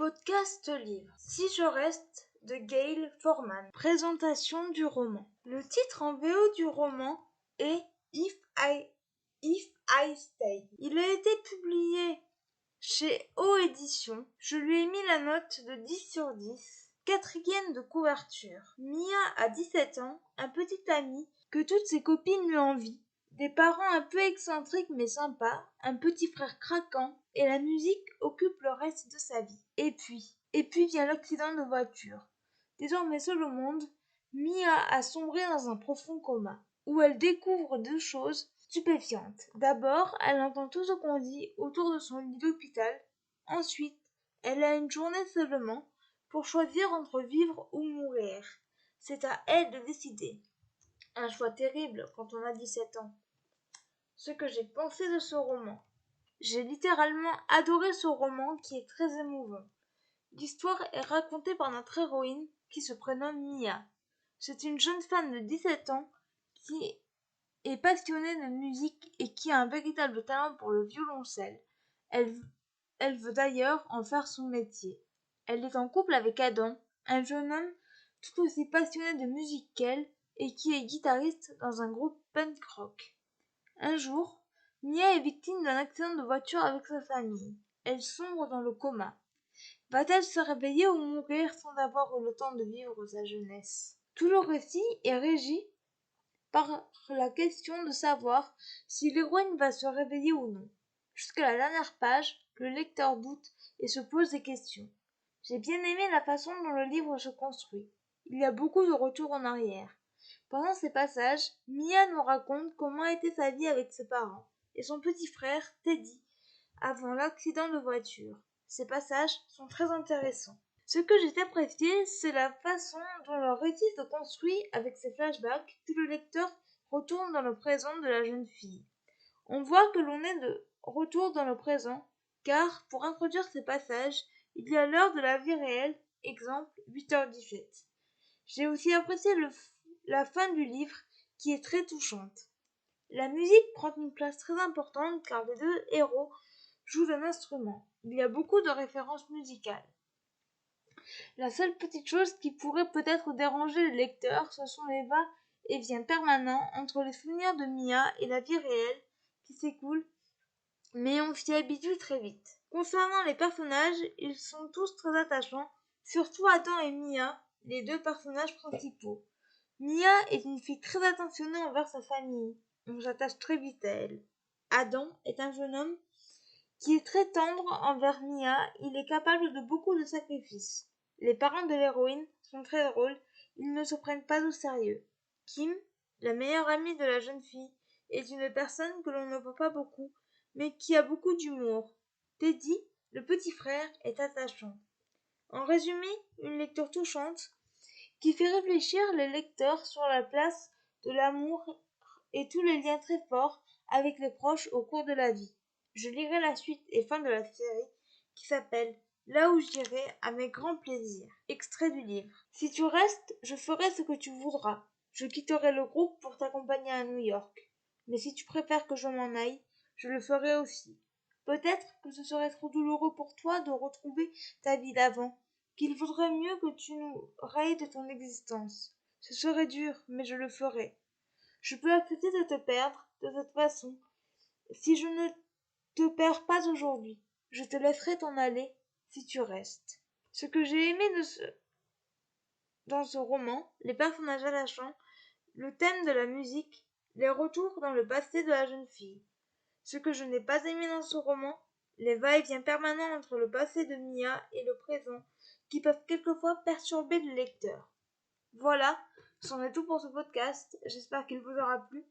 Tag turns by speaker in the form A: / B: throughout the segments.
A: Podcast livre Si je reste de Gail Forman. Présentation du roman. Le titre en VO du roman est If I Stay. Il a été publié chez O Éditions. Je lui ai mis la note de 10 sur 10. 4e de couverture. Mia a 17 ans, un petit ami que toutes ses copines lui envient. Des parents un peu excentriques mais sympas, un petit frère craquant, et la musique occupe le reste de sa vie. Et puis vient l'accident de voiture. Désormais seule au monde, Mia a sombré dans un profond coma, où elle découvre deux choses stupéfiantes. D'abord, elle entend tout ce qu'on dit autour de son lit d'hôpital. Ensuite, elle a une journée seulement pour choisir entre vivre ou mourir. C'est à elle de décider. Un choix terrible quand on a 17 ans. Ce que j'ai pensé de ce roman. J'ai littéralement adoré ce roman qui est très émouvant. L'histoire est racontée par notre héroïne qui se prénomme Mia. C'est une jeune femme de 17 ans qui est passionnée de musique et qui a un véritable talent pour le violoncelle. Elle veut d'ailleurs en faire son métier. Elle est en couple avec Adam, un jeune homme tout aussi passionné de musique qu'elle et qui est guitariste dans un groupe punk rock. Un jour, Mia est victime d'un accident de voiture avec sa famille. Elle sombre dans le coma. Va-t-elle se réveiller ou mourir sans avoir eu le temps de vivre sa jeunesse? Tout le récit est régi par la question de savoir si l'héroïne va se réveiller ou non. Jusqu'à la dernière page, le lecteur doute et se pose des questions. J'ai bien aimé la façon dont le livre se construit. Il y a beaucoup de retours en arrière. Pendant ces passages, Mia nous raconte comment était sa vie avec ses parents et son petit frère, Teddy, avant l'accident de voiture. Ces passages sont très intéressants. Ce que j'ai apprécié, c'est la façon dont le récit se construit avec ses flashbacks, puis le lecteur retourne dans le présent de la jeune fille. On voit que l'on est de retour dans le présent, car pour introduire ces passages, il y a l'heure de la vie réelle, exemple 8h17. J'ai aussi apprécié la fin du livre, qui est très touchante. La musique prend une place très importante car les deux héros jouent d'un instrument. Il y a beaucoup de références musicales. La seule petite chose qui pourrait peut-être déranger le lecteur, ce sont les va-et-vient permanents entre les souvenirs de Mia et la vie réelle qui s'écoule, mais on s'y habitue très vite. Concernant les personnages, ils sont tous très attachants, surtout Adam et Mia, les deux personnages principaux. Mia est une fille très attentionnée envers sa famille. On s'attache très vite à elle. Adam est un jeune homme qui est très tendre envers Mia. Il est capable de beaucoup de sacrifices. Les parents de l'héroïne sont très drôles. Ils ne se prennent pas au sérieux. Kim, la meilleure amie de la jeune fille, est une personne que l'on ne voit pas beaucoup, mais qui a beaucoup d'humour. Teddy, le petit frère, est attachant. En résumé, une lecture touchante qui fait réfléchir les lecteurs sur la place de l'amour et tous les liens très forts avec les proches au cours de la vie. Je lirai la suite et fin de la série qui s'appelle Là où j'irai à mes grands plaisirs. Extrait du livre. Si tu restes, je ferai ce que tu voudras. Je quitterai le groupe pour t'accompagner à New York. Mais si tu préfères que je m'en aille, je le ferai aussi. Peut-être que ce serait trop douloureux pour toi de retrouver ta vie d'avant, qu'il vaudrait mieux que tu nous rayes de ton existence. Ce serait dur, mais je le ferai. Je peux accepter de te perdre de cette façon. Si je ne te perds pas aujourd'hui, je te laisserai t'en aller si tu restes. Ce que j'ai aimé dans ce roman, les personnages attachants, le thème de la musique, les retours dans le passé de la jeune fille. Ce que je n'ai pas aimé dans ce roman, les va-et-vient permanents entre le passé de Mia et le présent, qui peuvent quelquefois perturber le lecteur. Voilà, c'en est tout pour ce podcast. J'espère qu'il vous aura plu.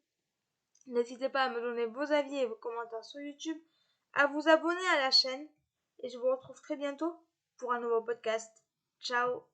A: N'hésitez pas à me donner vos avis et vos commentaires sur YouTube, à vous abonner à la chaîne, et je vous retrouve très bientôt pour un nouveau podcast. Ciao!